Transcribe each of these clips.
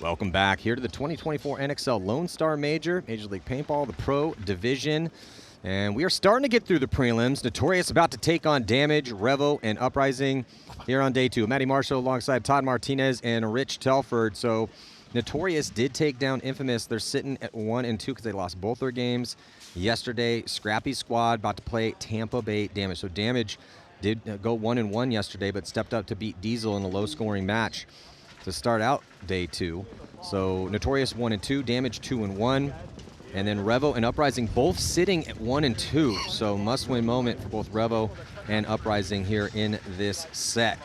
Welcome back here to the 2024 NXL Lone Star Major League Paintball, the Pro Division. And we are starting to get through the prelims. Notorious about to take on Damage, Revo, and Uprising here on day 2. Matty Marshall alongside Todd Martinez and Rich Telford. So Notorious did take down Infamous. They're sitting at 1-2 because they lost both their games yesterday. Scrappy squad about to play Tampa Bay Damage. So Damage did go 1-1 yesterday, but stepped up to beat Diesel in a low-scoring match to start out day 2. So Notorious 1-2, Damage 2-1. And then Revo and Uprising both sitting at 1-2. So must-win moment for both Revo and Uprising here in this set.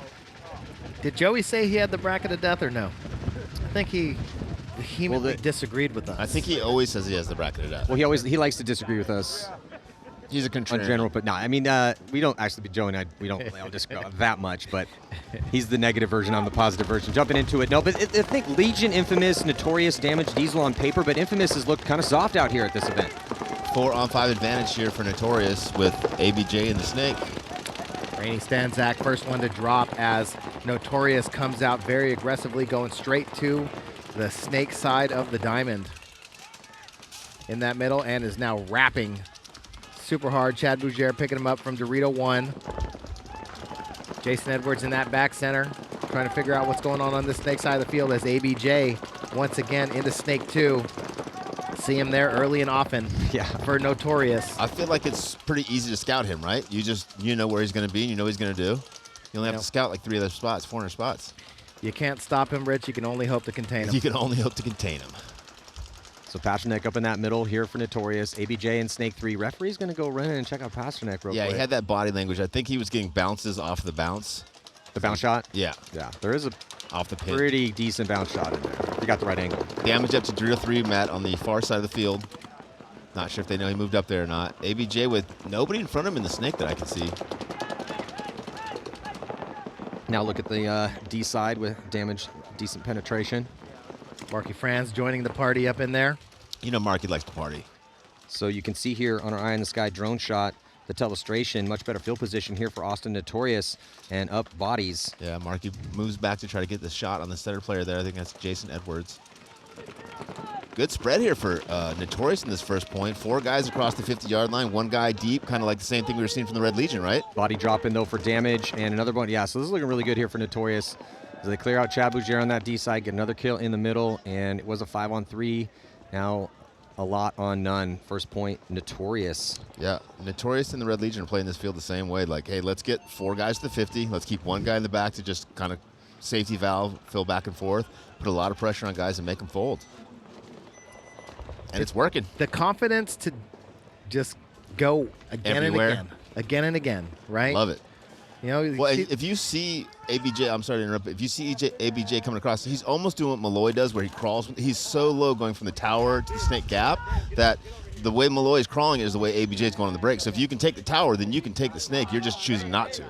Did Joey say he had the bracket of death or no? I think he vehemently disagreed with us. I think he always says he has the bracket of death. Well, he likes to disagree with us. He's a contrarian. On general, but no, I mean, we don't actually, Joe and I, we don't disagree that much, but he's the negative version, I'm the positive version. Jumping into it, no, but I think Legion, Infamous, Notorious, Damage, Diesel on paper, but Infamous has looked kind of soft out here at this event. 4-on-5 advantage here for Notorious with ABJ and the Snake. Rainy Stanzak, first one to drop as Notorious comes out very aggressively, going straight to the Snake side of the diamond in that middle, and is now wrapping super hard. Chad Bougere picking him up from Dorito 1. Jason Edwards in that back center, trying to figure out what's going on the Snake side of the field as ABJ once again into Snake 2. See him there early and often for Notorious. I feel like it's pretty easy to scout him, right? You know where he's going to be and you know what he's going to do. You only have to scout like 3 other spots, 400 spots. You can't stop him, Rich. You can only hope to contain him. You can only hope to contain him. So Pasternak up in that middle here for Notorious. ABJ and Snake 3. Referee's going to go run in and check out Pasternak real quick. Yeah, he had that body language. I think he was getting bounces off the bounce. The bounce shot? Yeah. Yeah, there is a off the pin. Pretty decent bounce shot in there. You got the right angle. Damage up to Dorito 3, Matt, on the far side of the field. Not sure if they know he moved up there or not. ABJ with nobody in front of him in the Snake that I can see. Now look at the D side with Damage, decent penetration. Marky Franz joining the party up in there. You know Marky likes to party. So you can see here on our Eye in the Sky drone shot, the telestration, much better field position here for Austin Notorious and up bodies. Yeah, Marky moves back to try to get the shot on the center player there. I think that's Jason Edwards. Good spread here for Notorious in this first point. 4 guys across the 50-yard line, 1 guy deep, kind of like the same thing we were seeing from the Red Legion, right? Body drop in though for Damage and another one. Yeah, so this is looking really good here for Notorious. So they clear out Chad Bougere on that D side, get another kill in the middle, and it was a 5-on-3. Now a lot on none. First point, Notorious. Yeah, Notorious and the Red Legion are playing this field the same way. Like, hey, let's get 4 guys to the 50. Let's keep 1 guy in the back to just kind of safety valve, fill back and forth, put a lot of pressure on guys and make them fold. And it's working. The confidence to just go again Everywhere. and again and again, right? Love it. You know, well, if you see ABJ, I'm sorry to interrupt, but if you see ABJ coming across, he's almost doing what Malloy does where he crawls. He's so low going from the tower to the Snake Gap that the way Malloy is crawling is the way ABJ is going on the break. So if you can take the tower, then you can take the Snake. You're just choosing not to.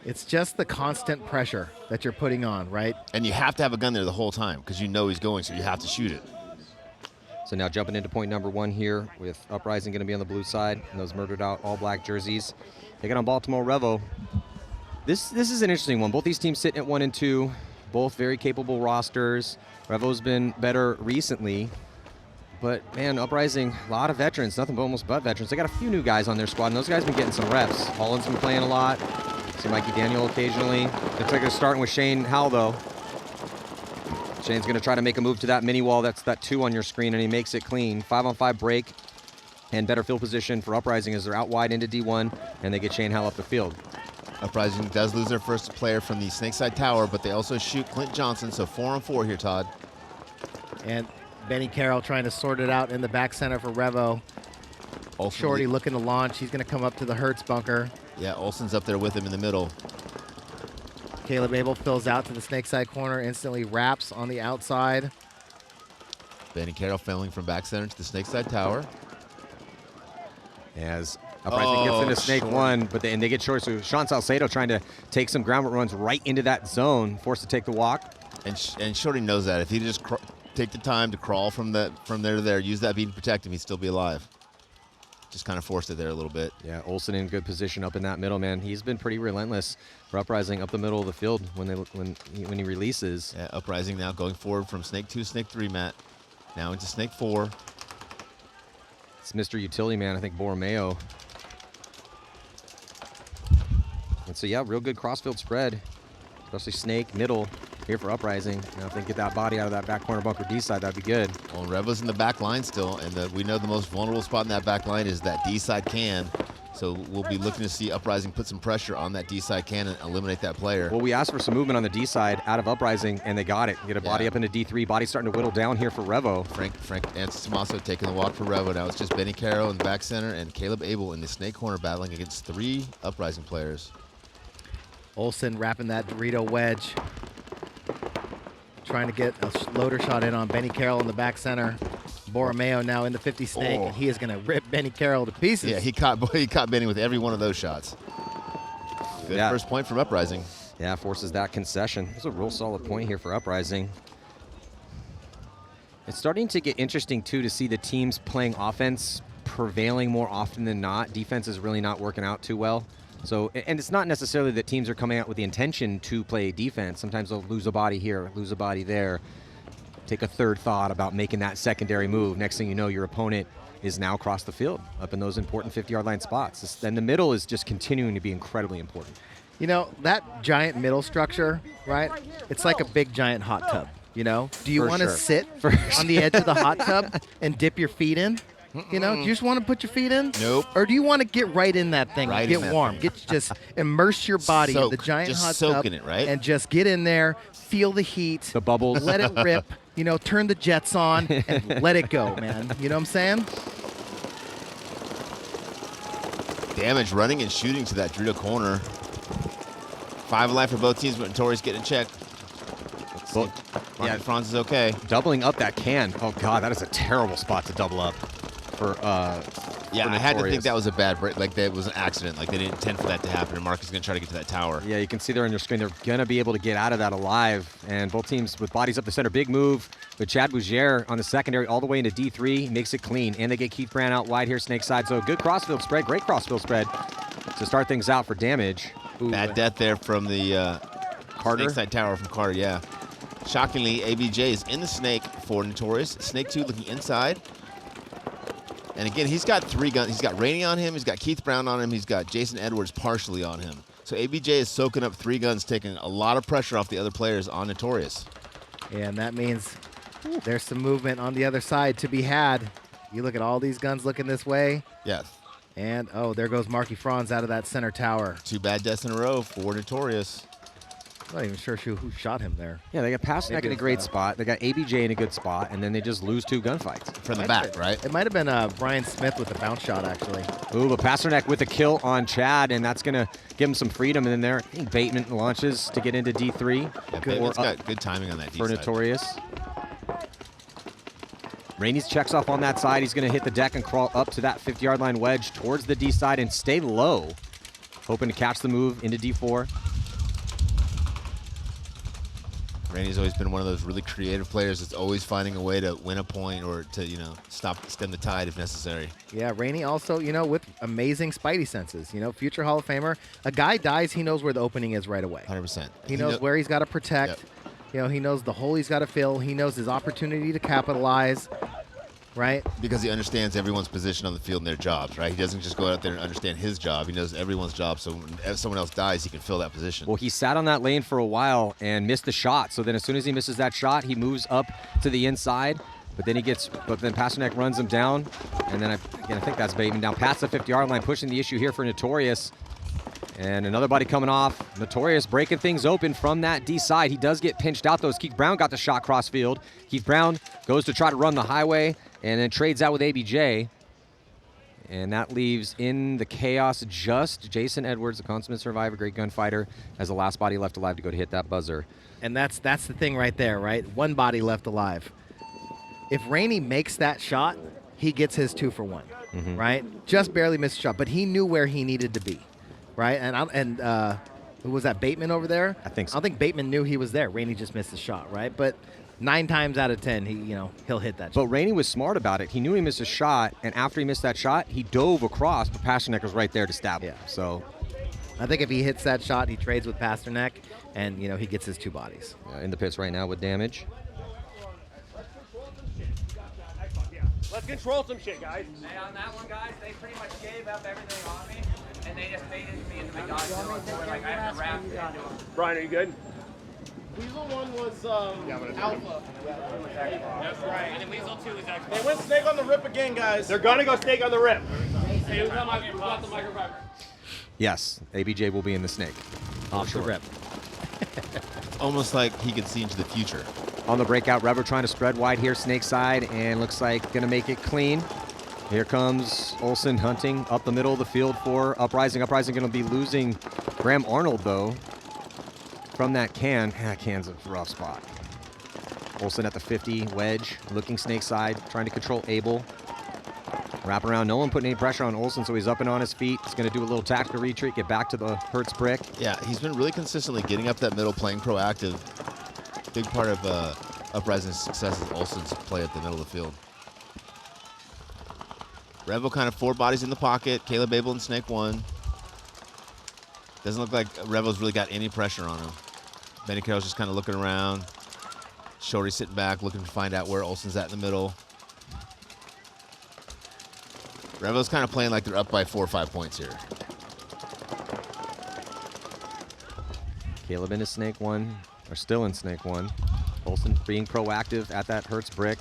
It's just the constant pressure that you're putting on, right? And you have to have a gun there the whole time because you know he's going, so you have to shoot it. So now jumping into point number 1 here with Uprising going to be on the blue side and those murdered out all black jerseys. Taking on Baltimore Revo. This is an interesting one. Both these teams sitting at 1-2, both very capable rosters. Revo's been better recently, but man, Uprising, a lot of veterans, nothing but almost but veterans. They got a few new guys on their squad, and those guys been getting some reps. Holland's been playing a lot. See Mikey Daniel occasionally. Looks like they're starting with Shane Howell though. Shane's going to try to make a move to that mini wall. That's that 2 on your screen, and he makes it clean. 5-on-5 break and better field position for Uprising as they're out wide into D1, and they get Shane Howell up the field. Uprising does lose their first player from the Snakeside Tower, but they also shoot Clint Johnson, so 4-on-4 here, Todd. And Benny Carroll trying to sort it out in the back center for Revo. Shorty looking to launch. He's going to come up to the Hertz bunker. Yeah, Olsen's up there with him in the middle. Caleb Abel fills out to the Snakeside corner, instantly wraps on the outside. Benny Carroll failing from back center to the Snakeside Tower. As Uprising gets into Snake 1, but they get short. So Sean Salcedo trying to take some ground runs right into that zone, forced to take the walk. And Shorty knows that. If he just take the time to crawl from there to there, use that beam to protect him, he'd still be alive. just kind of forced it there a little bit. Yeah, Olsen in good position up in that middle, man. He's been pretty relentless for Uprising up the middle of the field when he releases. Yeah, Uprising now going forward from snake 2, snake 3, Matt. Now into snake 4. It's Mr. Utility Man, I think, Borromeo. And so, yeah, real good crossfield spread, especially snake, middle here for Uprising. Now, if they can get that body out of that back corner bunker D side, that'd be good. Well, Revo's in the back line still, and we know the most vulnerable spot in that back line is that D side can. So we'll be looking to see Uprising put some pressure on that D side can and eliminate that player. Well, we asked for some movement on the D side out of Uprising, and they got it. Get a body up into D3. Body starting to whittle down here for Revo. Frank Antomaso taking the walk for Revo. Now it's just Benny Caro in the back center and Caleb Abel in the snake corner battling against 3 Uprising players. Olsen wrapping that Dorito wedge. Trying to get a loader shot in on Benny Carroll in the back center. Borromeo now in the 50 snake, and he is going to rip Benny Carroll to pieces. Yeah, he caught Benny with every one of those shots. Good first point from Uprising. Yeah, forces that concession. It's a real solid point here for Uprising. It's starting to get interesting, too, to see the teams playing offense prevailing more often than not. Defense is really not working out too well. So, and it's not necessarily that teams are coming out with the intention to play defense. Sometimes they'll lose a body here, lose a body there, take a third thought about making that secondary move. Next thing you know, your opponent is now across the field, up in those important 50-yard line spots. And the middle is just continuing to be incredibly important. You know, that giant middle structure, right? It's like a big giant hot tub, you know? Do you want to sit on the edge of the hot tub and dip your feet in? You know, do you just want to put your feet in? Nope. Or do you want to get right in that thing, and get warm, just immerse your body in the giant hot tub, in it, right? And just get in there, feel the heat, the bubbles, let it rip. You know, turn the jets on and let it go, man. You know what I'm saying? Damage running and shooting to that Dorito corner. 5 alive for both teams, but Notorious getting in check. Well, yeah, Franz is okay. Doubling up that can. Oh God, that is a terrible spot to double up. Yeah, I had to think that was a bad break. Like that was an accident. Like they didn't intend for that to happen. And Mark is going to try to get to that tower. Yeah, you can see there on your screen. They're going to be able to get out of that alive. And both teams with bodies up the center. Big move with Chad Bougier on the secondary all the way into D3. Makes it clean. And they get Keith Brand out wide here, snake side. So good crossfield spread. Great crossfield spread to start things out for damage. Ooh, bad death there from the Carter. Snake side tower from Carter, yeah. Shockingly, ABJ is in the snake for Notorious. Snake 2 looking inside. And again, he's got 3 guns. He's got Rainey on him. He's got Keith Brown on him. He's got Jason Edwards partially on him. So ABJ is soaking up 3 guns, taking a lot of pressure off the other players on Notorious. Yeah, and that means there's some movement on the other side to be had. You look at all these guns looking this way. Yes. And, oh, there goes Marky Franz out of that center tower. 2 bad deaths in a row for Notorious. I'm not even sure who shot him there. Yeah, they got Pasternak in a great spot. They got ABJ in a good spot, and then they just lose 2 gunfights. From the back, right? It might have been Brian Smith with the bounce shot, actually. Ooh, but Pasternak with a kill on Chad, and that's going to give him some freedom. And then there, I think Bateman launches to get into D3. Yeah, Bateman's got good timing on that D for side. Notorious. Rainey's checks off on that side. He's going to hit the deck and crawl up to that 50-yard line wedge towards the D side and stay low, hoping to catch the move into D4. Rainey's always been one of those really creative players that's always finding a way to win a point or to, you know, stem the tide if necessary. Yeah, Rainey also, you know, with amazing spidey senses. You know, future Hall of Famer. A guy dies, he knows where the opening is right away. 100%. He knows where he's got to protect. Yep. You know, he knows the hole he's got to fill. He knows his opportunity to capitalize, right? Because he understands everyone's position on the field and their jobs, right? He doesn't just go out there and understand his job. He knows everyone's job, so when someone else dies, he can fill that position. Well, he sat on that lane for a while and missed the shot. So then as soon as he misses that shot, he moves up to the inside. But then Pasternak runs him down. And then, I think that's Bateman down past the 50-yard line, pushing the issue here for Notorious. And another body coming off. Notorious breaking things open from that D side. He does get pinched out, though, as Keith Brown got the shot cross field. Keith Brown goes to try to run the highway and then trades out with ABJ. And that leaves in the chaos just Jason Edwards, the consummate survivor, great gunfighter, as the last body left alive to go to hit that buzzer. And that's the thing right there, right? One body left alive. If Rainey makes that shot, he gets his 2 for 1, right? Just barely missed a shot, but he knew where he needed to be, right? And who was that, Bateman over there? I think so. I don't think Bateman knew he was there. Rainey just missed the shot, right? But 9 times out of 10, he'll hit that shot. But Rainey was smart about it. He knew he missed a shot, and after he missed that shot, he dove across, but Pasternak was right there to stab him. Yeah. So I think if he hits that shot, he trades with Pasternak, and he gets his 2 bodies. in the pits right now with damage. Let's control some shit, guys. Hey, on that one, guys, they pretty much gave up everything on me, and they just baited me into the dodge zone. So like I have to wrap it into them. Brian, are you good? Weasel 1 was Alpha. That's right. And then Weasel 2 is Xbox. They went snake on the rip again, guys. They're gonna go snake on the rip. Hey, who's got the microphone? Yes, ABJ will be in the snake. Off the rip. Almost like he could see into the future. On the breakout, Revo trying to spread wide here, snake side, and looks like gonna make it clean. Here comes Olsen hunting up the middle of the field for Uprising. Uprising gonna be losing Graham Arnold though from that can. That can's a rough spot. Olsen at the 50 wedge, looking snake side, trying to control Abel. Wrap around, no one putting any pressure on Olsen, so he's up and on his feet. He's gonna do a little tactical retreat, get back to the Hertz brick. Yeah, he's been really consistently getting up that middle, playing proactive. Big part of Uprising's success is Olsen's play at the middle of the field. Revo kind of 4 bodies in the pocket. Caleb Abel and Snake 1. Doesn't look like Revo's really got any pressure on him. Benny Carroll's just kind of looking around. Shorty sitting back, looking to find out where Olsen's at in the middle. Revo's kind of playing like they're up by 4 or 5 points here. Caleb into snake 1, or still in snake 1. Olsen being proactive at that Hertz brick.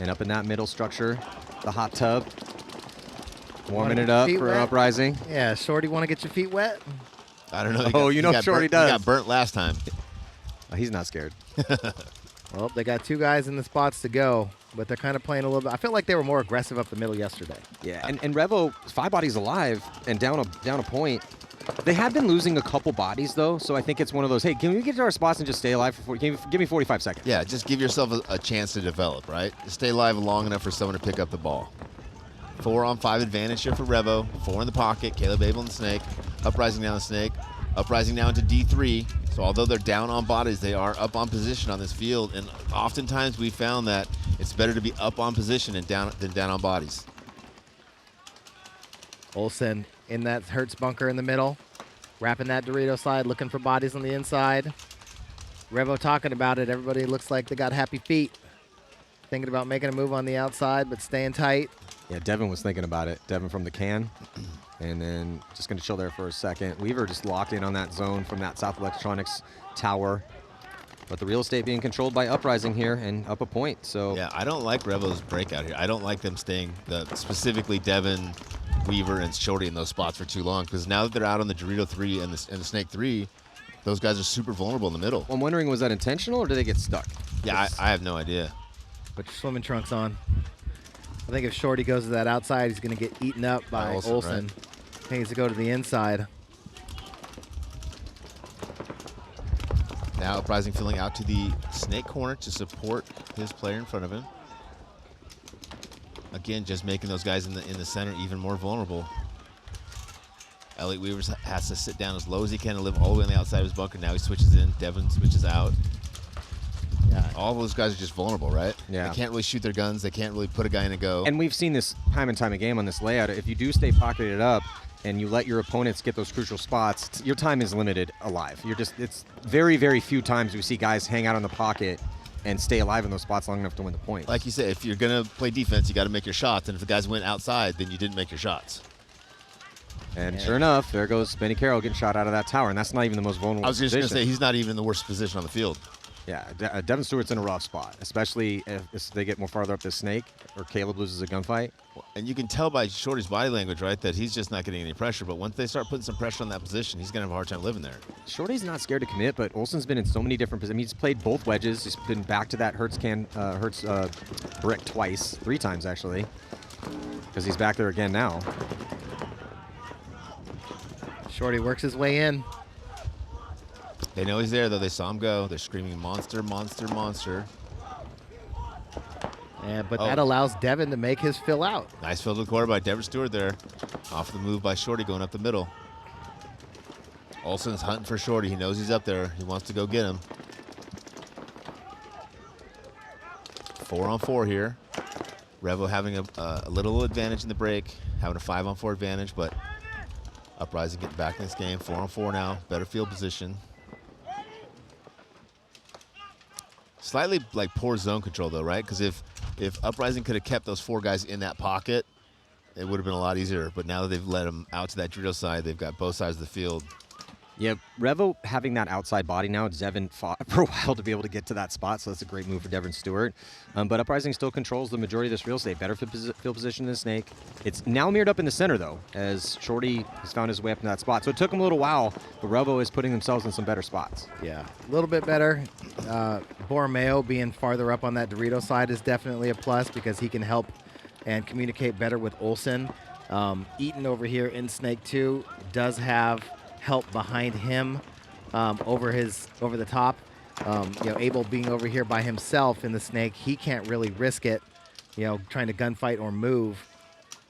And up in that middle structure, the hot tub. Warming it up for Uprising. Yeah, Shorty, want to get your feet wet? I don't know. Oh, you know Shorty does. He got burnt last time. He's not scared. Well, they got 2 guys in the spots to go, but they're kind of playing a little bit. I feel like they were more aggressive up the middle yesterday. Yeah, and Revo, 5 bodies alive and down a point. They have been losing a couple bodies, though, so I think it's one of those, hey, can we get to our spots and just stay alive for give me 45 seconds? Yeah, just give yourself a chance to develop, right? Stay alive long enough for someone to pick up the ball. 4-on-5 advantage here for Revo. 4 in the pocket. Caleb Abel and the snake. Uprising down the snake. Uprising now into D3. So although they're down on bodies, they are up on position on this field. And oftentimes we found that it's better to be up on position than down on bodies. Olsen in that Hertz bunker in the middle, wrapping that Dorito slide, looking for bodies on the inside. Revo talking about it. Everybody looks like they got happy feet. Thinking about making a move on the outside, but staying tight. Yeah, Devin was thinking about it. Devin from the can. And then just going to chill there for a second. Weaver just locked in on that zone from that South Electronics tower. But the real estate being controlled by Uprising here and up a point. So Yeah, I don't like Revo's breakout here. I don't like them staying, specifically Devin, Weaver, and Shorty in those spots for too long. Because now that they're out on the Dorito 3 and the Snake 3, those guys are super vulnerable in the middle. I'm wondering, was that intentional or did they get stuck? Yeah, I have no idea. Put your swimming trunks on. I think if Shorty goes to that outside, he's going to get eaten up by Olsen. Right? He needs to go to the inside. Now Uprising filling out to the snake corner to support his player in front of him. Again, just making those guys in the center even more vulnerable. Elliot Weaver has to sit down as low as he can and live all the way on the outside of his bunker. Now he switches in. Devin switches out. Yeah, all those guys are just vulnerable, right? Yeah. They can't really shoot their guns. They can't really put a guy in a go. And we've seen this time and time again on this layout. If you do stay pocketed up and you let your opponents get those crucial spots, your time is limited alive. It's very, very few times we see guys hang out in the pocket and stay alive in those spots long enough to win the points. Like you said, if you're going to play defense, you got to make your shots. And if the guys went outside, then you didn't make your shots. And sure enough, there goes Benny Carroll getting shot out of that tower. And that's not even the most vulnerable I was just going to position. say, he's not even in the worst position on the field. Yeah, Devin Stewart's in a rough spot, especially if they get more farther up the snake or Caleb loses a gunfight. And you can tell by Shorty's body language, right, that he's just not getting any pressure. But once they start putting some pressure on that position, he's going to have a hard time living there. Shorty's not scared to commit, but Olsen's been in so many different positions. I mean, he's played both wedges. He's been back to that Hertz brick twice, 3 times actually, because he's back there again now. Shorty works his way in. They know he's there, though. They saw him go. They're screaming, monster, monster, monster. Yeah, but that allows Devin to make his fill out. Nice fill to the quarter by Devin Stewart there. Off the move by Shorty going up the middle. Olsen's hunting for Shorty. He knows he's up there. He wants to go get him. 4-on-4 here. Revo having a little advantage in the break, having a 5-on-4 advantage, but Uprising getting back in this game. 4-on-4 now, better field position. Slightly like poor zone control though, right? Because if Uprising could have kept those 4 guys in that pocket, it would have been a lot easier. But now that they've let them out to that Dorito side, they've got both sides of the field. Yeah, Revo having that outside body now. Devin fought for a while to be able to get to that spot, so that's a great move for Devin Stewart. But Uprising still controls the majority of this real estate. Better field position than Snake. It's now mirrored up in the center, though, as Shorty has found his way up in that spot. So it took him a little while, but Revo is putting themselves in some better spots. Yeah, a little bit better. Borromeo being farther up on that Dorito side is definitely a plus because he can help and communicate better with Olsen. Eaton over here in Snake 2 does have help behind him over the top. You know, Abel being over here by himself in the Snake, he can't really risk it, you know, trying to gunfight or move.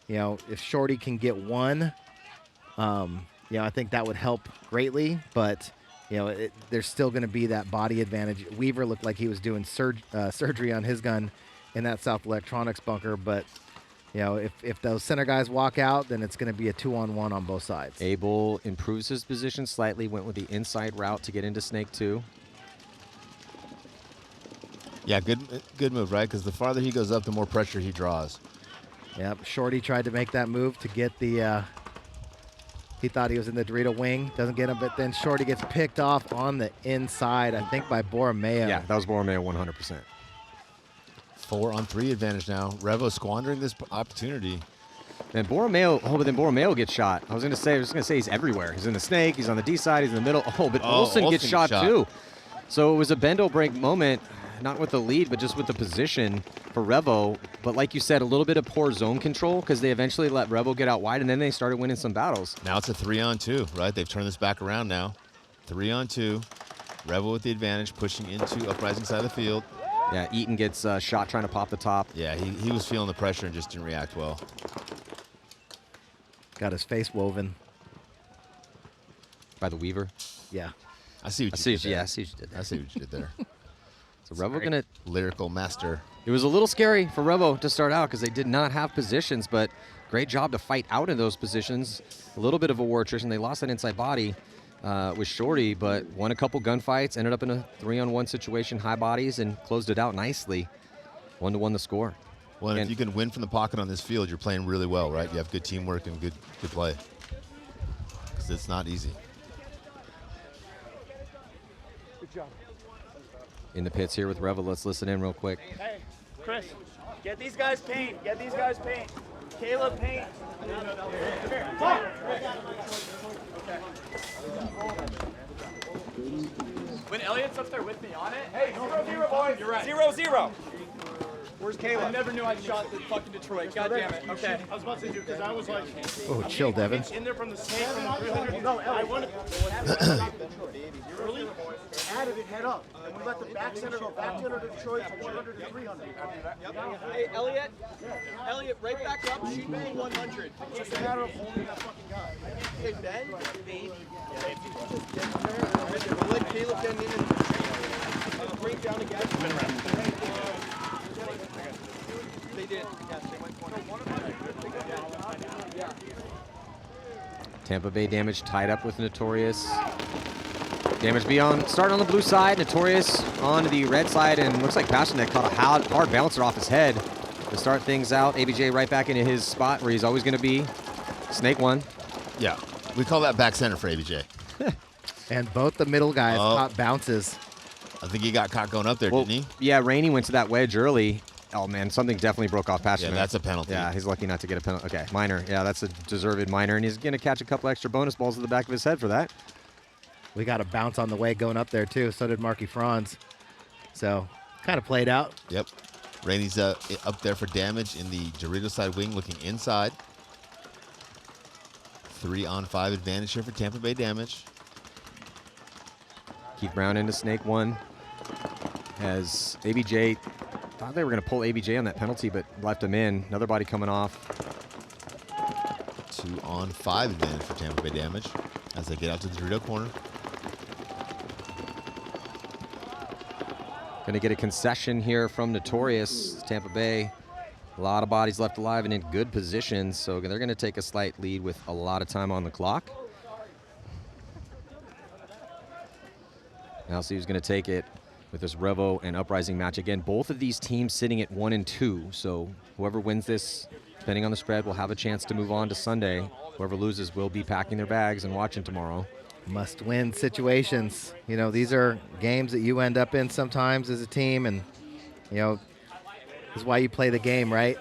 You know, if Shorty can get one, you know, I think that would help greatly, but you know, there's still going to be that body advantage. Weaver looked like he was doing surgery on his gun in that South Electronics bunker, but you know, if those center guys walk out, then it's going to be a 2-on-1 on both sides. Abel improves his position slightly, went with the inside route to get into Snake 2. Yeah, good move, right? Because the farther he goes up, the more pressure he draws. Yep, Shorty tried to make that move to get the, he thought he was in the Dorito wing, doesn't get him, but then Shorty gets picked off on the inside, I think by Borromeo. Yeah, that was Borromeo 100%. 4-on-3 advantage now. Revo squandering this opportunity. And Borromeo, but then Borromeo gets shot. I was going to say he's everywhere. He's in the Snake, he's on the D side, he's in the middle. Oh, but Olsen gets shot too. So it was a bend-o break moment, not with the lead, but just with the position for Revo. But like you said, a little bit of poor zone control because they eventually let Revo get out wide, and then they started winning some battles. Now it's a 3-on-2, right? They've turned this back around now. 3-on-2. Revo with the advantage, pushing into Uprising side of the field. Yeah, Eaton gets shot trying to pop the top. Yeah, he was feeling the pressure and just didn't react well. Got his face woven. By the Weaver. Yeah. I see what you did there. Yeah, I see what you did there. I see what you did there. So Revo gonna... Lyrical master. It was a little scary for Revo to start out because they did not have positions, but great job to fight out in those positions. A little bit of a war attrition. They lost that inside body with Shorty, but won a couple gunfights, ended up in a 3-on-1 situation, high bodies, and closed it out nicely. 1-1 the score. Well, and And if you can win from the pocket on this field, you're playing really well, right? You have good teamwork and good play. Because it's not easy. Good job. In the pits here with Revo, let's listen in real quick. Hey, Chris, get these guys paint. Get these guys paint. Caleb, paint. When Elliot's up there with me on it, Hey, 0-0, boys. You're right. 0-0. Where's Caleb? I never knew I'd shot the fucking Detroit. God damn it. Okay. I was about to say, because I was like, Oh, chill, Devin. in there from the snake from the 300. No, I wanted early, added it head up, and we let the back center go back center to Detroit to 100 to 300. Hey, Elliot, right back up. Shoot me 100. It's just a matter of holding that fucking guy. Hey, Ben, we'll let Caleb get in and bring down again. They did. Yes, they went 20. Yeah. Tampa Bay Damage tied up with Notorious. Damage beyond, starting on the blue side, Notorious on the red side, and looks like Pasternak caught a hard bouncer off his head to start things out. ABJ right back into his spot where he's always going to be. Snake 1. Yeah, we call that back center for ABJ. And both the middle guys caught bounces. I think he got caught going up there, didn't he? Yeah, Rainey went to that wedge early. Oh, man, something definitely broke off Pasternak. Yeah, that's a penalty. Yeah, he's lucky not to get a penalty. Okay, minor. Yeah, that's a deserved minor, and he's going to catch a couple extra bonus balls to the back of his head for that. We got a bounce on the way going up there, too. So did Marky Franz. So, kind of played out. Yep. Rainey's up there for damage in the Dorito side wing, looking inside. 3-on-5 advantage here for Tampa Bay Damage. Keith Brown into Snake 1. As ABJ, thought they were going to pull ABJ on that penalty, but left him in. Another body coming off. 2-on-5 advantage for Tampa Bay Damage as they get out to the Dorito corner. Gonna get a concession here from Notorious. Tampa Bay, a lot of bodies left alive and in good positions, so they're gonna take a slight lead with a lot of time on the clock. Now see who's gonna take it with this Revo and Uprising match. Again, both of these teams sitting at 1 and 2, so whoever wins this, depending on the spread, will have a chance to move on to Sunday. Whoever loses will be packing their bags and watching tomorrow. Must-win situations. You know, these are games that you end up in sometimes as a team, and, you know, this is why you play the game, right?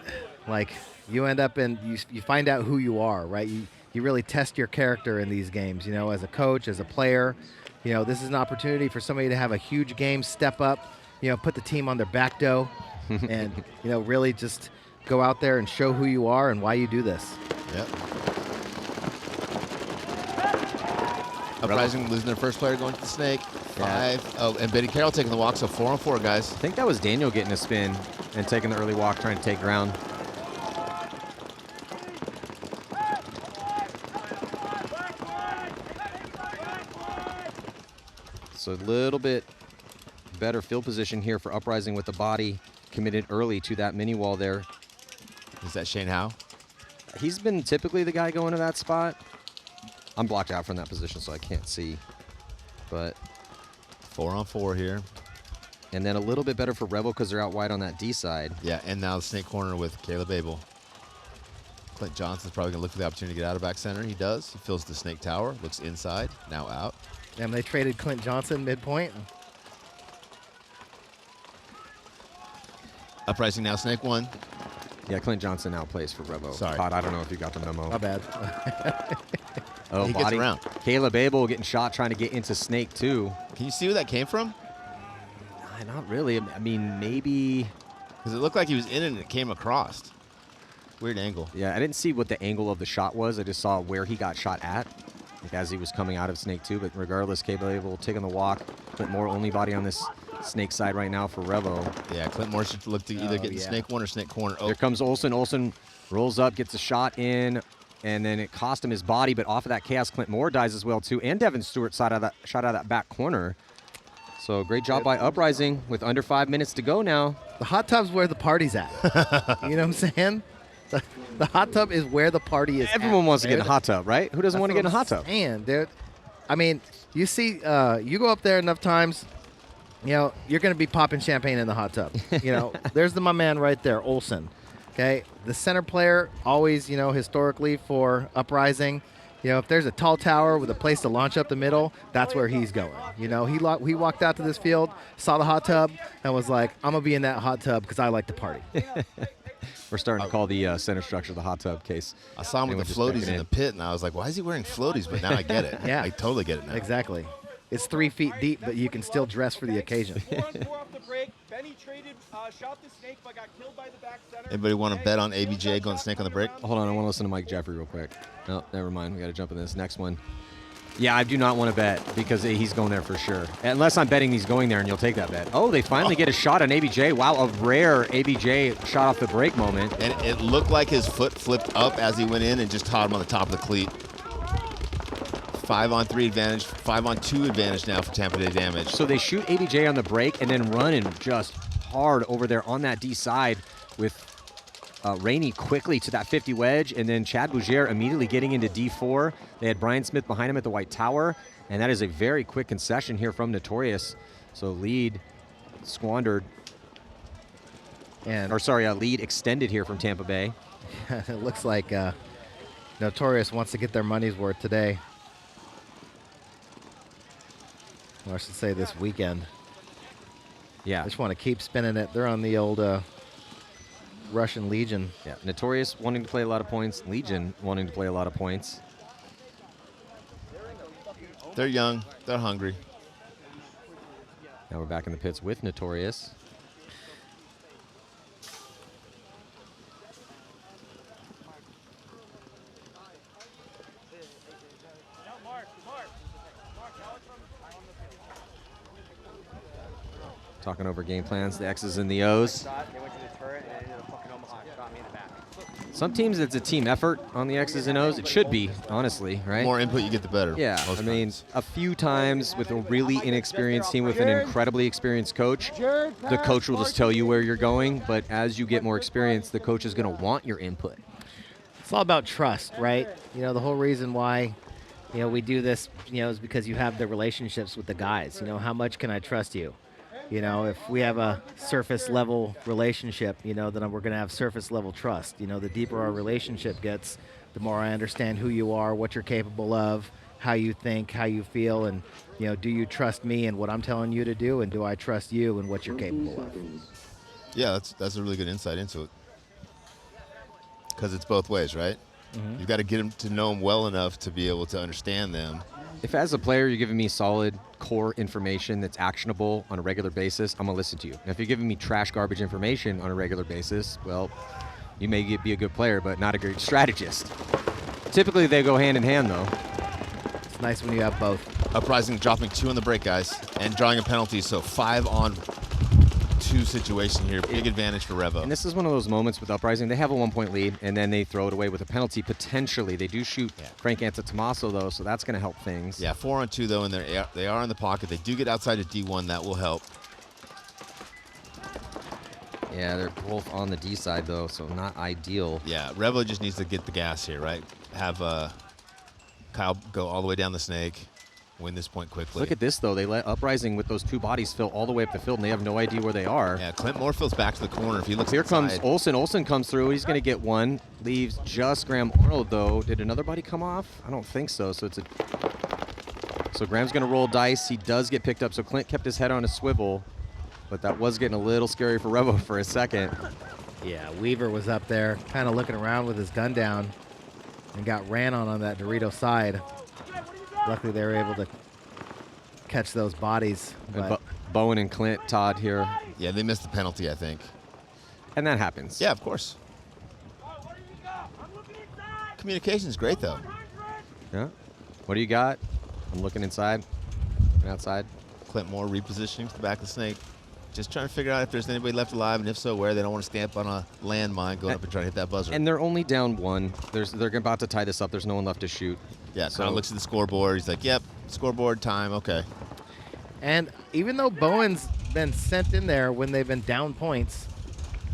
Like, you end up in, you find out who you are, right? You really test your character in these games, you know, as a coach, as a player. You know, this is an opportunity for somebody to have a huge game, step up, you know, put the team on their back dough, and, you know, really just go out there and show who you are and why you do this. Yep. Uprising losing their first player going to the snake. 5. Oh, and Betty Carroll taking the walk, so 4 on 4, guys. I think that was Daniel getting a spin and taking the early walk, trying to take ground. So a little bit better field position here for Uprising with the body committed early to that mini wall there. Is that Shane Howe? He's been typically the guy going to that spot. I'm blocked out from that position, so I can't see. But 4 on 4 here. and then a little bit better for Revo because they're out wide on that D side. Yeah, and now the snake corner with Caleb Abel. Clint Johnson's probably going to look for the opportunity to get out of back center. He does. He fills the snake tower, looks inside, now out. And they traded Clint Johnson midpoint. Uprising now, snake 1. Yeah, Clint Johnson now plays for Revo. Sorry. Todd, I don't know if you got the memo. My bad. Oh, He gets body. around. Caleb Abel getting shot trying to get into snake too. Can you see where that came from? Not really. I mean, maybe. Because it looked like he was in it and it came across. Weird angle. Yeah, I didn't see what the angle of the shot was. I just saw where he got shot at, like as he was coming out of snake 2. But regardless, Caleb Abel taking the walk. Clint Moore only body on this snake side right now for Revo. Yeah, Clint Moore should look to either get in snake 1 or snake corner. Oh, Here comes Olsen. Olsen rolls up, gets a shot in, and then it cost him his body. But off of that chaos, Clint Moore dies as well too, and Devin Stewart shot out of that back corner. So great job by Uprising with under 5 minutes to go now. The hot tub's where the party's at. You know what I'm saying? The hot tub is where the party is. Everyone wants to get in a hot tub, right? Who doesn't want to get in a hot tub? And dude, I mean, you see, you go up there enough times, you know, you're going to be popping champagne in the hot tub. You know, there's my man right there, Olsen. Okay, the center player always, you know, historically for Uprising. You know, if there's a tall tower with a place to launch up the middle, that's where he's going. You know, he walked out to this field, saw the hot tub, and was like, I'm going to be in that hot tub because I like to party. We're starting to call the center structure the hot tub case. I saw him with the floaties in the pit, and I was like, why is he wearing floaties? But now I get it. Yeah. I totally get it now. Exactly. It's 3 feet deep, but you can still dress for the occasion. 4 on 4 off the break. Benny traded, shot the snake, but got killed by the back center. Anybody want to bet on ABJ going snake on the break? Hold on, I want to listen to Mike Jeffrey real quick. No, never mind. We got to jump in this next one. Yeah, I do not want to bet because he's going there for sure. Unless I'm betting he's going there and you'll take that bet. Oh, they finally get a shot on ABJ. Wow, a rare ABJ shot off the break moment. And it looked like his foot flipped up as he went in and just caught him on the top of the cleat. 5 on 3 advantage, 5 on 2 advantage now for Tampa Bay Damage. So they shoot ABJ on the break and then running just hard over there on that D side with Rainey quickly to that 50 wedge, and then Chad Bougier immediately getting into D4. They had Brian Smith behind him at the white tower, and that is a very quick concession here from Notorious. So lead squandered, And lead extended here from Tampa Bay. it looks like Notorious wants to get their money's worth today. Or I should say this weekend. Yeah, I just want to keep spinning it. They're on the old Russian Legion. yeah. Notorious wanting to play a lot of points. Legion wanting to play a lot of points. They're young. They're hungry. Now we're back in the pits with Notorious. Talking over game plans, the X's and the O's. They went to the turret and it ended up fucking Omaha. Shot me in the back. Some teams, it's a team effort on the X's and O's. It should be, honestly, right? The more input you get, the better. Yeah, most I mean, times. a few times with a really inexperienced team with an incredibly experienced coach, the coach will just tell you where you're going, but as you get more experience, the coach is going to want your input. It's all about trust, right? You know, the whole reason why, you know, we do this, you know, is because you have the relationships with the guys. You know, how much can I trust you? You know, if we have a surface level relationship, you know, then we're going to have surface level trust. You know, the deeper our relationship gets, the more I understand who you are, what you're capable of, how you think, how you feel, and, you know, do you trust me and what I'm telling you to do, and do I trust you and what you're capable of? Yeah, that's a really good insight into it. Because it's both ways, right? Mm-hmm. You've got to get them to know them well enough to be able to understand them. If as a player you're giving me solid core information that's actionable on a regular basis, I'm gonna listen to you. Now, if you're giving me trash garbage information on a regular basis, well, you may be a good player, but not a great strategist. Typically they go hand in hand though. It's nice when you have both. Uprising dropping 2 on the break, guys, and drawing a penalty, so 5-on-2 situation here. Big advantage for Revo. And this is one of those moments with Uprising. They have a 1-point lead, and then they throw it away with a penalty, potentially. They do shoot Frank Antetomaso, though, so that's going to help things. Yeah, 4-on-2, though, and they are in the pocket. They do get outside of D1. That will help. Yeah, they're both on the D side, though, so not ideal. Yeah, Revo just needs to get the gas here, right? Have Kyle go all the way down the snake, win this point quickly. Look at this, though. They let Uprising with those 2 bodies fill all the way up the field, and they have no idea where they are. Yeah, Clint Moorfield's back to the corner. If he looks Here inside. comes Olsen. Olsen comes through. He's going to get one. Leaves just Graham Arnold, though. Did another body come off? I don't think so. So Graham's going to roll dice. He does get picked up. So Clint kept his head on a swivel, but that was getting a little scary for Revo for a second. Yeah, Weaver was up there kind of looking around with his gun down and got ran on that Dorito side. Luckily, they were able to catch those bodies. And Bowen and Clint, Todd here. Yeah, they missed the penalty, I think. And that happens. Yeah, of course. Communication's great, though. Yeah. What do you got? I'm looking inside and outside. Clint Moore repositioning to the back of the snake. Just trying to figure out if there's anybody left alive, and if so, where. They don't want to stamp on a landmine going up and try to hit that buzzer. And they're only down 1. They're about to tie this up. There's no one left to shoot. Yeah, So- kind of looks at the scoreboard. He's like, yep, scoreboard time, okay. And even though Bowen's been sent in there when they've been down points,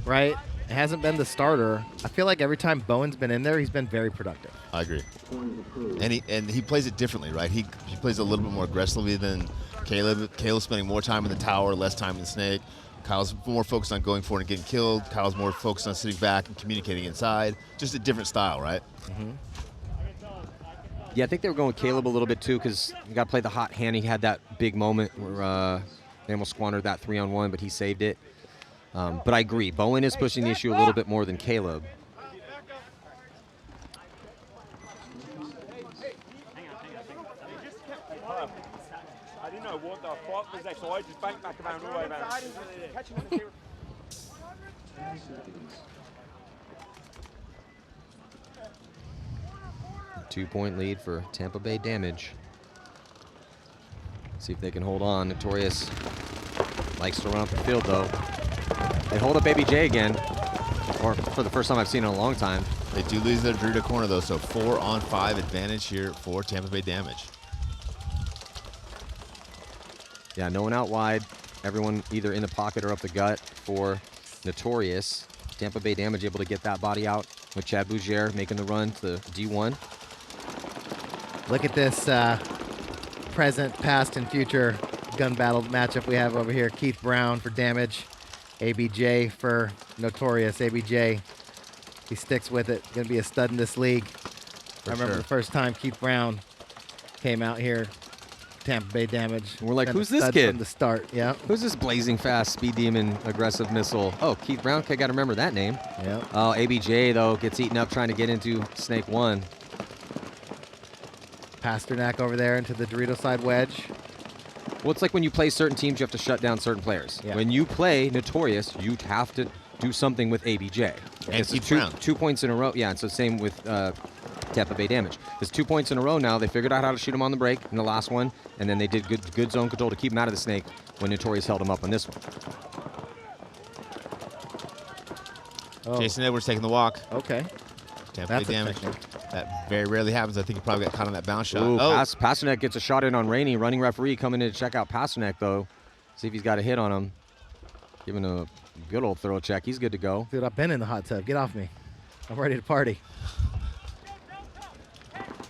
right? It hasn't been the starter. I feel like every time Bowen's been in there, he's been very productive. I agree. And he plays it differently, right? He plays a little bit more aggressively than Caleb. Caleb's spending more time in the tower, less time in the snake. Kyle's more focused on going for it and getting killed. Kyle's more focused on sitting back and communicating inside. Just a different style, right? Mm-hmm. Yeah, I think they were going with Caleb a little bit, too, because you got to play the hot hand. He had that big moment where they almost squandered that 3-on-1, but he saved it. But I agree. Bowen is pushing the issue a little bit more than Caleb. I didn't know what the fuck was that, so I just banked back around all the way around. 2-point lead for Tampa Bay Damage. See if they can hold on. Notorious likes to run up the field, though. They hold up ABJ again, or for the first time I've seen in a long time. They do lose their Dorito corner, though, so 4-on-5 advantage here for Tampa Bay Damage. Yeah, no one out wide. Everyone either in the pocket or up the gut for Notorious. Tampa Bay Damage able to get that body out with Chad Bougier making the run to D1. Look at this present, past, and future gun battle matchup we have over here. Keith Brown for Damage, ABJ for Notorious. ABJ, he sticks with it. Going to be a stud in this league. I remember the first time Keith Brown came out here, Tampa Bay Damage. And we're like, Been a who's this stud kid? From the start, yeah. Who's this blazing fast speed demon aggressive missile? Oh, Keith Brown. Okay, got to remember that name. Yeah. Oh, ABJ, though, gets eaten up trying to get into Snake 1. Pasternak over there into the Dorito side wedge. Well, it's like when you play certain teams, you have to shut down certain players. Yeah. When you play Notorious, you have to do something with ABJ. And It's Keith two, Brown. 2 points in a row. Yeah, and so same with Tampa Bay Damage. It's 2 points in a row now. They figured out how to shoot him on the break in the last one, and then they did good zone control to keep him out of the snake when Notorious held him up on this one. Oh, Jason Edwards taking the walk. okay. Tampa That's Bay a damage. technique. That very rarely happens. I think he probably got caught on that bounce shot. Ooh, Oh, Pasternak gets a shot in on Rainey. Running referee coming in to check out Pasternak, though. See if he's got a hit on him. Giving a good old thorough check. He's good to go. Dude, I've been in the hot tub. Get off me. I'm ready to party.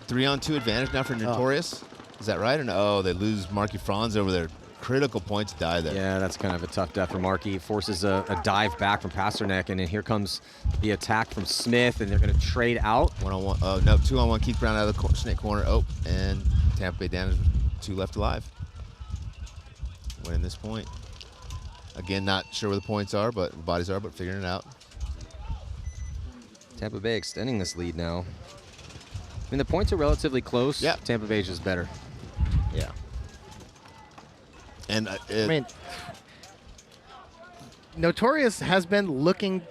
3-on-2 advantage now for Notorious. Is that right? Or no? Oh, they lose Marky Franz over there. Critical points die there. Yeah, that's kind of a tough death for Markey. Forces a dive back from Pasternak, and then here comes the attack from Smith, and they're going to trade out. 1-on-1. Oh, no, 2-on-1. Keith Brown out of the snake corner. Oh, and Tampa Bay damage. 2 left alive. Winning this point. Again, not sure where the points are, but bodies are, but figuring it out. Tampa Bay extending this lead now. I mean, the points are relatively close. Yeah. Tampa Bay's just better. Yeah. And I mean, Notorious has been looking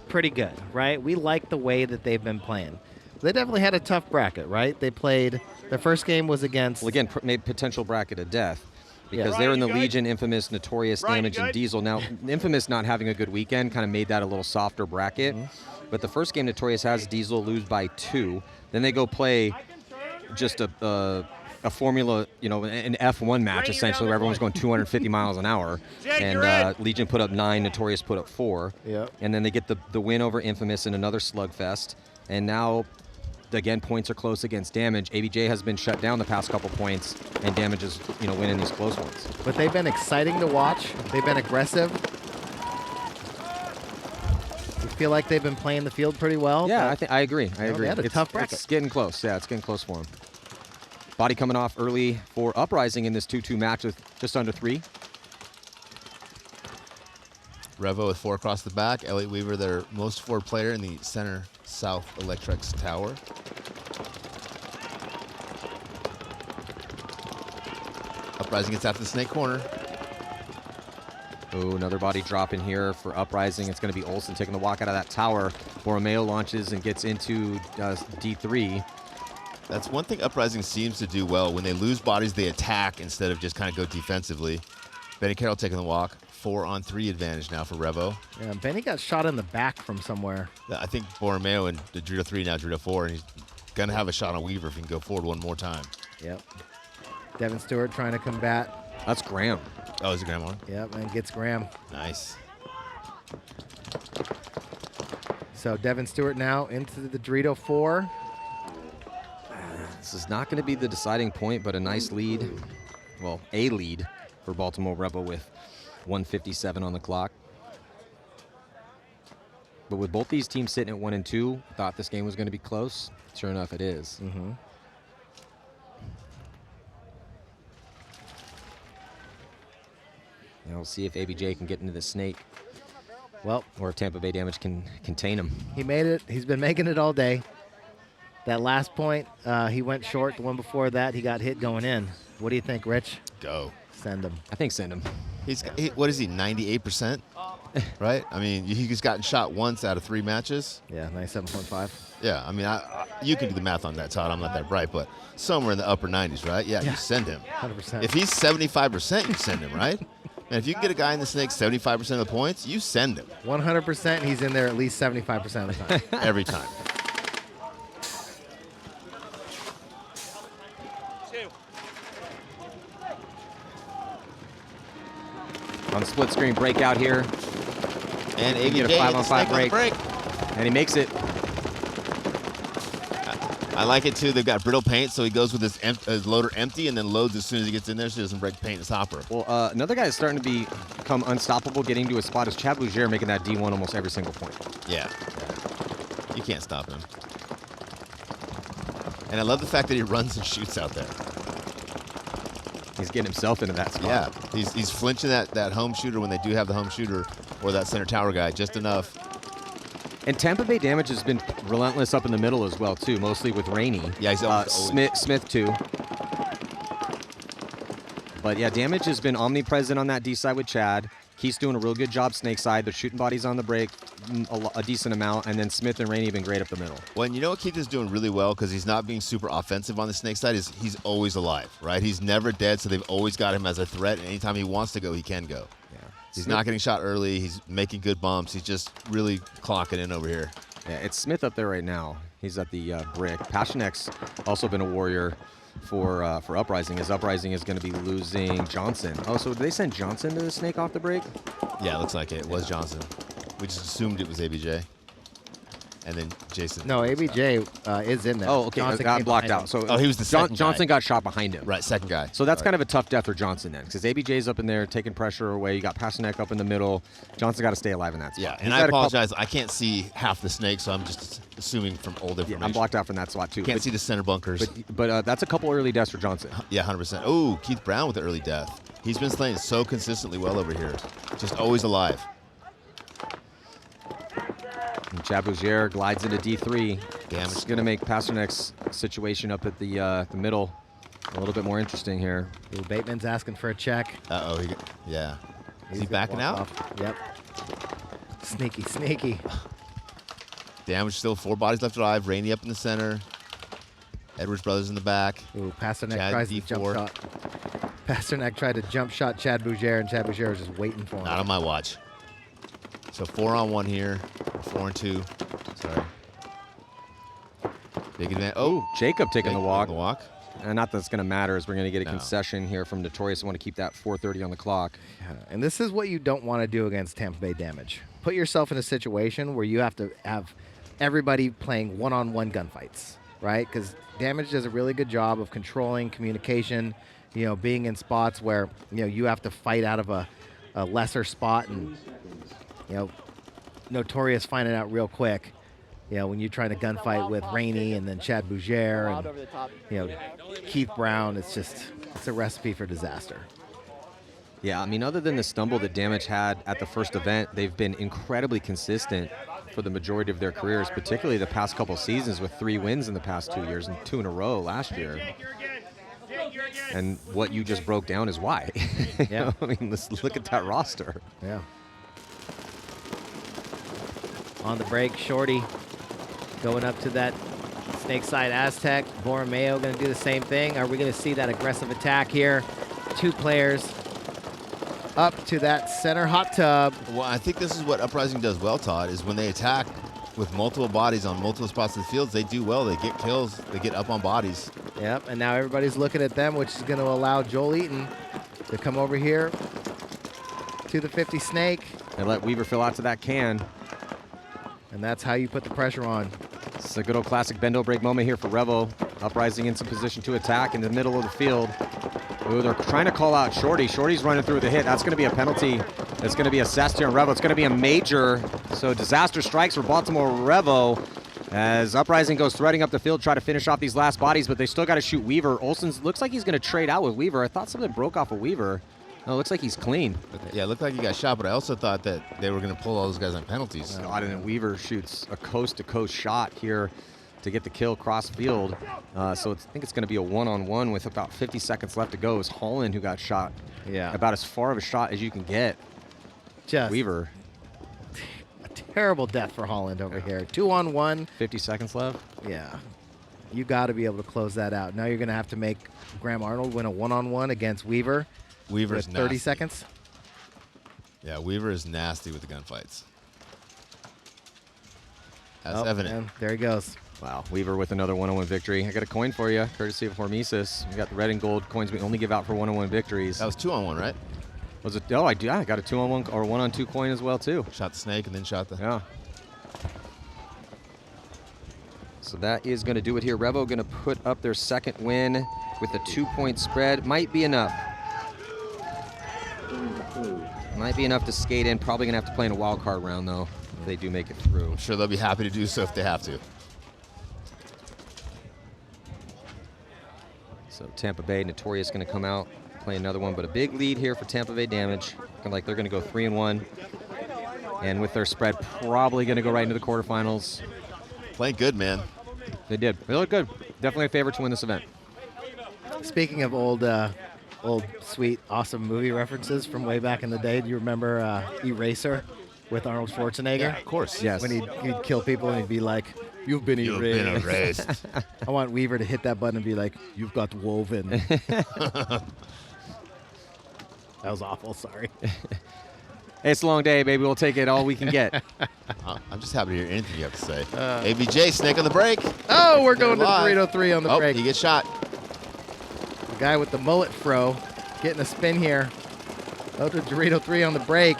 pretty good, right? We like the way that they've been playing. They definitely had a tough bracket, right? They played, their first game was against... Well, again, made potential bracket of death because Yeah. they were in the Ryan, you good? Legion, Infamous, Notorious, Ryan, you Damage, and good? Diesel. Now, Infamous not having a good weekend kind of made that a little softer bracket. But the first game Notorious has Diesel lose by 2. Then they go play just a formula, you know, an F1 match essentially where everyone's going 250 miles an hour. Jake, And you're in. Legion put up 9, Notorious put up 4. Yep. And then they get the win over Infamous in another slugfest. And now, again, points are close against Damage. ABJ has been shut down the past couple points, and Damage is, you know, winning these close ones. But they've been exciting to watch. They've been aggressive. You feel like they've been playing the field pretty well. Yeah, but I agree. I know, agree. they had a It's, tough bracket. it's getting close. Yeah, it's getting close for them. Body coming off early for Uprising in this 2-2 match with just under 3. Revo with 4 across the back. Elliot Weaver, their most forward player in the center south Electrex tower. Uprising gets out to the snake corner. Oh, another body drop in here for Uprising. It's going to be Olsen taking the walk out of that tower. Borromeo launches and gets into D3. That's one thing Uprising seems to do well. When they lose bodies, they attack instead of just kind of go defensively. Benny Carroll taking the walk. 4-on-3 advantage now for Revo. Yeah, Benny got shot in the back from somewhere. I think Borromeo and the Dorito 3, now Dorito 4, and he's going to have a shot on Weaver if he can go forward one more time. Yep. Devin Stewart trying to combat. That's Graham. Oh, is it Graham on? Yep, and gets Graham. Nice. So Devin Stewart now into the Dorito 4. This is not going to be the deciding point, but a nice lead. Well, a lead for Baltimore Revo with 1:57 on the clock. But with both these teams sitting at 1 and 2, thought this game was going to be close. Sure enough, it is. Mm-hmm. Now we'll see if ABJ can get into the snake Well, or if Tampa Bay Damage can contain him. he made it. He's been making it all day. That last point, he went short. The one before that, he got hit going in. What do you think, Rich? Go. Send him. I think send him. What is he, 98%? Right? I mean, he's gotten shot once out of 3 matches. Yeah, 97.5. Yeah, I mean, you can do the math on that, Todd. I'm not that bright, but somewhere in the upper 90s, right? Yeah, you send him. 100%. If he's 75%, you send him, right? And if you can get a guy in the snake 75% of the points, you send him 100%, he's in there at least 75% of the time. every time. On the split screen breakout here, And Get a ABJ 5-on-5 snake on the break. and he makes it. I like it too. They've got brittle paint, so he goes with his loader empty and then loads as soon as he gets in there so he doesn't break paint in his hopper. Well, another guy that's starting to become unstoppable getting to his spot is Chad Bouger, making that D1 almost every single point. Yeah. You can't stop him. And I love the fact that he runs and shoots out there. He's getting himself into that spot. Yeah, he's flinching that home shooter when they do have the home shooter or that center tower guy just enough. And Tampa Bay Damage has been relentless up in the middle as well, too, mostly with Rainey. Yeah, he's always- Smith, too. But, yeah, Damage has been omnipresent on that D side with Chad. Keith's doing a real good job snake side. They're shooting bodies on the break a decent amount. And then Smith and Rainey have been great up the middle. Well, and you know what Keith is doing really well because he's not being super offensive on the snake side is he's always alive, right? He's never dead, so they've always got him as a threat. And anytime he wants to go, he can go. Yeah. He's not getting shot early. He's making good bumps. He's just really clocking in over here. Yeah, it's Smith up there right now. He's at the brick. Passionek's also been a warrior for Uprising, as Uprising is going to be losing Johnson. Oh, so did they send Johnson to the snake off the break? Yeah, it looks like it. It was Johnson. We just assumed it was ABJ. And then Jason. No, ABJ is in there. Oh, okay, Johnson got came blocked behind out. So Oh, he was the second Johnson guy. got shot behind him. Right, second guy. So that's kind of a tough death for Johnson then, because ABJ's up in there taking pressure away. You got Pasternak up in the middle. Johnson got to stay alive in that spot. Yeah, He's and I had a couple- apologize. I can't see half the snake, so I'm just assuming from old information. Yeah, I'm blocked out from that spot too. Can't see the center bunkers. But that's a couple early deaths for Johnson. Yeah, 100%. Oh, Keith Brown with the early death. He's been slaying so consistently well over here. Just always alive. And Chad Bougier glides into D3. Damage. It's going to make Pasternak's situation up at the middle a little bit more interesting here. Ooh, Bateman's asking for a check. Uh-oh. Yeah. Is he gonna backing walk out? off. Yep. Sneaky, sneaky. Damage still. 4 bodies left alive. Rainey up in the center. Edwards brothers in the back. Ooh, Pasternak Chad tries to D4. jump shot. Pasternak tried to jump shot Chad Bougier, and Chad Bougier was just waiting for him. Not on my watch. So 4-on-1 here. 4-on-2. Sorry. Big advantage. Oh, Jacob taking the walk. The walk. And not that it's going to matter, as we're going to get a No. concession here from Notorious. I want to keep that 4:30 on the clock. Yeah, and this is what you don't want to do against Tampa Bay Damage. Put yourself in a situation where you have to have everybody playing one-on-one gunfights, right? Because Damage does a really good job of controlling communication, being in spots where, you have to fight out of a lesser spot, and, Notorious finding out real quick, when you're trying to gunfight with Rainey and then Chad Bougier and, Keith Brown, it's a recipe for disaster. Yeah, I mean, other than the stumble that Damage had at the first event, they've been incredibly consistent for the majority of their careers, particularly the past couple seasons with 3 wins in the past 2 years and 2 in a row last year. And what you just broke down is why. Yeah. I mean, let's look at that roster. Yeah. On the break, Shorty going up to that Snakeside Aztec. Borromeo going to do the same thing. Are we going to see that aggressive attack here? 2 players up to that center hot tub. Well, I think this is what Uprising does well, Todd, is when they attack with multiple bodies on multiple spots of the fields, they do well. They get kills. They get up on bodies. Yep, and now everybody's looking at them, which is going to allow Joel Eaton to come over here to the 50 Snake. And let Weaver fill out to that can. And that's how you put the pressure on. It's a good old classic bendo break moment here for Revo. Uprising in some position to attack in the middle of the field. Ooh, they're trying to call out Shorty. Shorty's running through with a hit. That's going to be a penalty that's going to be assessed here in Revo. It's going to be a major. So disaster strikes for Baltimore Revo as Uprising goes threading up the field, try to finish off these last bodies, but they still got to shoot Weaver. Olsen's looks like he's going to trade out with Weaver. I thought something broke off of Weaver. No, it looks like he's clean. Yeah, it looked like he got shot, but I also thought that they were going to pull all those guys on penalties. God, and then Weaver shoots a coast-to-coast shot here to get the kill cross field. So I think it's going to be a one-on-one with about 50 seconds left to go. It was Holland who got shot. Yeah. About as far of a shot as you can get. Just Weaver. a terrible death for Holland over here. 2-on-1. 50 seconds left. Yeah. You got to be able to close that out. Now you're going to have to make Graham Arnold win a one-on-one against Weaver. Weaver's with 30 nasty. seconds. Yeah, Weaver is nasty with the gunfights. That's Oh, evident. and there he goes. Wow, Weaver with another one-on-one victory. I got a coin for you, courtesy of Hormesis. We got the red and gold coins we only give out for one-on-one victories. That was 2-on-1, right? Was it? Oh, I got a 2-on-1 or 1-on-2 coin as well too. Shot the snake and then shot the... Yeah. So that is going to do it here. Revo going to put up their second win with a 2-point spread. Might be enough. Might be enough to skate in. Probably going to have to play in a wild card round though, if they do make it through. I'm sure they'll be happy to do so if they have to. So Tampa Bay, Notorious going to come out, play another one, but a big lead here for Tampa Bay Damage. Looking like they're going to go 3-1. And with their spread, probably going to go right into the quarterfinals. Playing good, man. They did. They look good. Definitely a favorite to win this event. Speaking of old, sweet, awesome movie references from way back in the day, do you remember Eraser with Arnold Schwarzenegger? Yeah, of course. Yes. When he'd kill people and he'd be like, "You've been You've erased." been erased. I want Weaver to hit that button and be like, "You've got woven." That was awful. Sorry. It's a long day, baby. We'll take it all we can get. I'm just happy to hear anything you have to say. ABJ, snake on the break. Oh, we're going to Live. Dorito 3 on the Oh, break. he gets shot. The guy with the mullet fro getting a spin here. Out to Dorito 3 on the break.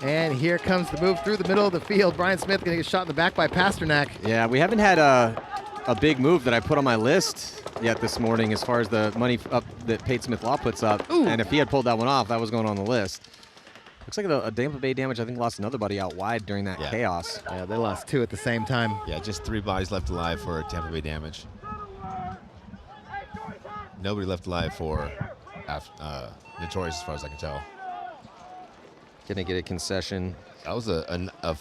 And here comes the move through the middle of the field. Brian Smith going to get shot in the back by Pasternak. Yeah, we haven't had a big move that I put on my list yet this morning as far as the money up that Pate Smith Law puts up. Ooh. And if he had pulled that one off, that was going on the list. Looks like a Tampa Bay Damage, I think, lost another buddy out wide during that chaos. Yeah, they lost 2 at the same time. Yeah, just 3 bodies left alive for Tampa Bay Damage. Nobody left alive for Notorious, as far as I can tell. Gonna get a concession. That was a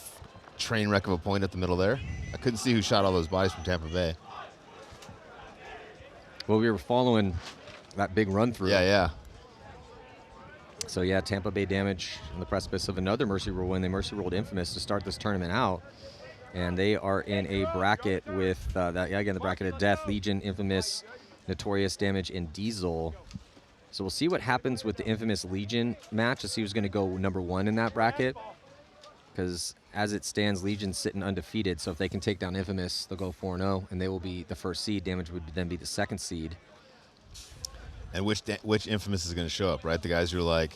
train wreck of a point up the middle there. I couldn't see who shot all those bodies from Tampa Bay. Well, we were following that big run through. Yeah. So yeah, Tampa Bay Damage on the precipice of another Mercy Rule win. They Mercy Ruled Infamous to start this tournament out. And they are in a bracket with, the bracket of Death, Legion, Infamous, Notorious, Damage, and Diesel. So we'll see what happens with the Infamous Legion match to see who's going to go number 1 in that bracket. Because as it stands, Legion's sitting undefeated. So if they can take down Infamous, they'll go 4-0, and they will be the first seed. Damage would then be the second seed. And which Infamous is going to show up, right? The guys who are like,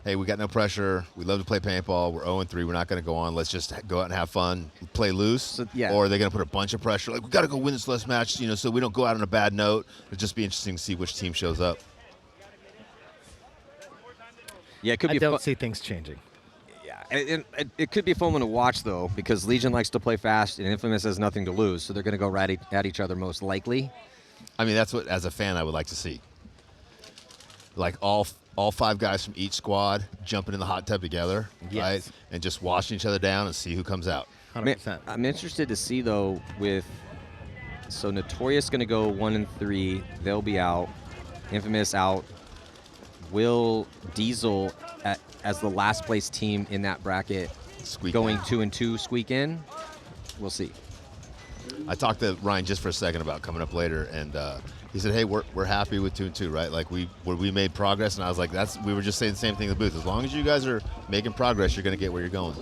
hey, we got no pressure. We love to play paintball. We're 0-3. We're not going to go on. Let's just go out and have fun, play loose. So, yeah. Or are they going to put a bunch of pressure? Like, we got to go win this last match, so we don't go out on a bad note. It'll just be interesting to see which team shows up. Yeah, it could be. I don't see things changing. Yeah, it could be a fun one to watch, though, because Legion likes to play fast, and Infamous has nothing to lose, so they're going to go right at each other most likely. I mean, that's what, as a fan, I would like to see. Like all 5 guys from each squad jumping in the hot tub together, right? And just washing each other down and see who comes out. 100%. I'm interested to see, though, so Notorious going to go 1-3. They'll be out. Infamous out. Will Diesel, as the last place team in that bracket, going 2-2 squeak in? We'll see. I talked to Ryan just for a second about coming up later, and he said, "Hey, we're happy with 2-2, right? Like we made progress." And I was like, we were just saying the same thing in the booth. As long as you guys are making progress, you're going to get where you're going.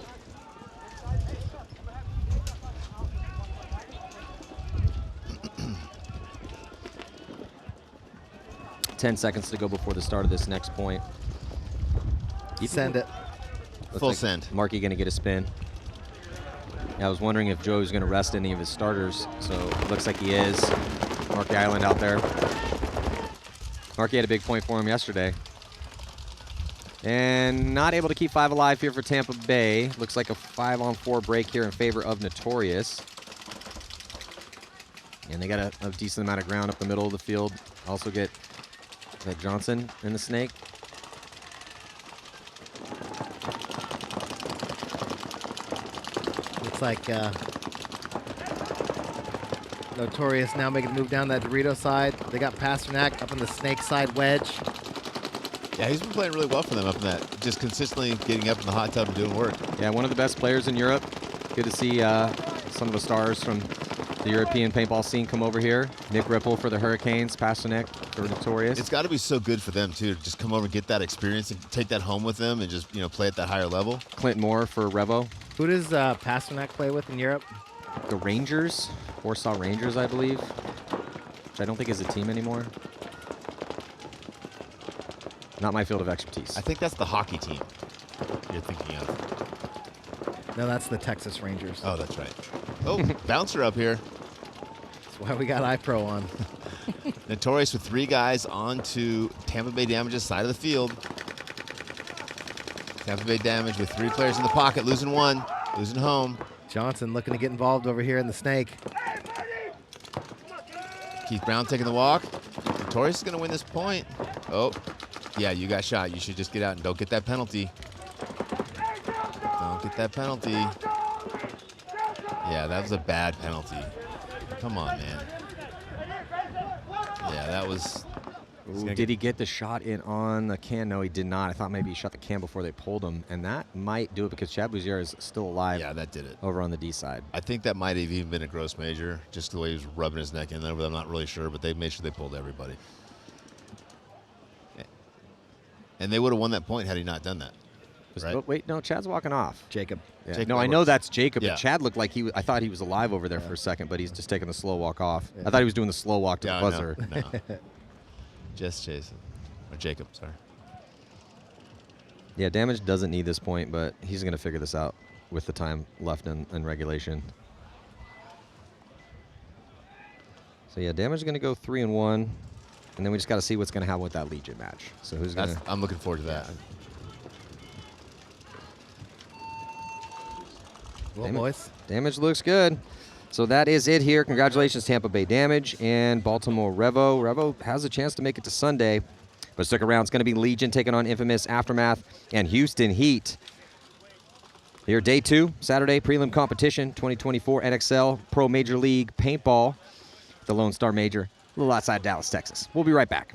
Ten seconds to go before the start of this next point. Send it. Full send. Marky going to get a spin. I was wondering if Joe was going to rest any of his starters, so it looks like he is. Marky Island out there. Marky had a big point for him yesterday. And not able to keep 5 alive here for Tampa Bay. Looks like a 5-on-4 break here in favor of Notorious. And they got a decent amount of ground up the middle of the field. Also get Johnson in the snake. Looks like Notorious now making the move down that Dorito side. They got Pasternak up on the snake side wedge. Yeah, he's been playing really well for them up in that, just consistently getting up in the hot tub and doing work. Yeah, one of the best players in Europe. Good to see some of the stars from the European paintball scene come over here. Nick Ripple for the Hurricanes, Pasternak for Notorious. It's got to be so good for them, too, to just come over and get that experience and take that home with them and just, play at that higher level. Clint Moore for Revo. Who does Pasternak play with in Europe? The Rangers, Warsaw Rangers, I believe, which I don't think is a team anymore. Not my field of expertise. I think that's the hockey team you're thinking of. No, that's the Texas Rangers. Oh, that's right. Oh, bouncer up here. That's why we got iPro on. Notorious with 3 guys onto Tampa Bay Damage's side of the field. Tampa Bay Damage with 3 players in the pocket, losing 1, losing home. Johnson looking to get involved over here in the snake. Keith Brown taking the walk. Notorious is going to win this point. Oh, yeah, you got shot. You should just get out and don't get that penalty. Don't get that penalty. Yeah, that was a bad penalty. Come on, man. Yeah, that was... Ooh, did he get the shot in on the can? No, he did not. I thought maybe he shot the can before they pulled him, and that might do it because Chad Bouzier is still alive. Yeah, that did it. Over on the D side. I think that might have even been a gross major, just the way he was rubbing his neck in there, but I'm not really sure, but they made sure they pulled everybody. And they would have won that point had he not done that. right? Oh, wait, no, Chad's walking off. Jacob. Yeah. Jacob No, I know Edwards. that's Jacob, Yeah. but Chad looked like I thought he was alive over there for a second, but he's just taking the slow walk off. I thought he was doing the slow walk to Yeah, the I buzzer. know. No. Just Jason. Or Jacob, sorry. Yeah, Damage doesn't need this point, but he's going to figure this out with the time left in regulation. So yeah, Damage is going to go 3-1, and then we just got to see what's going to happen with that Legion match. So who's going to... I'm looking forward to that. Well, boys. Damage looks good. So that is it here. Congratulations, Tampa Bay Damage and Baltimore Revo. Revo has a chance to make it to Sunday, but stick around. It's going to be Legion taking on Infamous, Aftermath, and Houston Heat. Here, day 2, Saturday, prelim competition, 2024 NXL Pro Major League Paintball, the Lone Star Major, a little outside Dallas, Texas. We'll be right back.